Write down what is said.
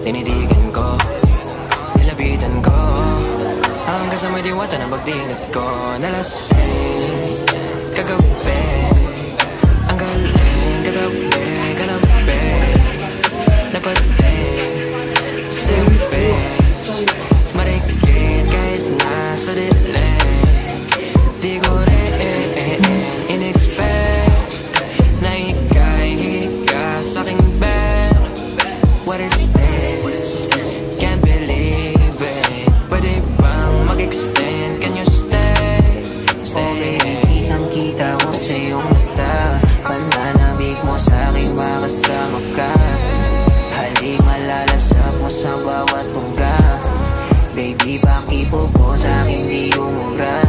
Tinitigan ko, nilapitan ko, hanggang sa may diwata na pagdilat ko. Nalasing kagabi, ang galing katabi, kanabi, napating same face, marikit kahit nasa dilim. Di ko rin in-expect na ika'y higa sa'king bed. What is this? Can't believe it. Pwede bang mag-extend? Can you stay? Stay. Kitang-kita ko sa iyong mata, pananabig mo sa'king makasama ka. Halik malalasap mo sa bawat pungga. Baby, pakipo po sa'king di umubra.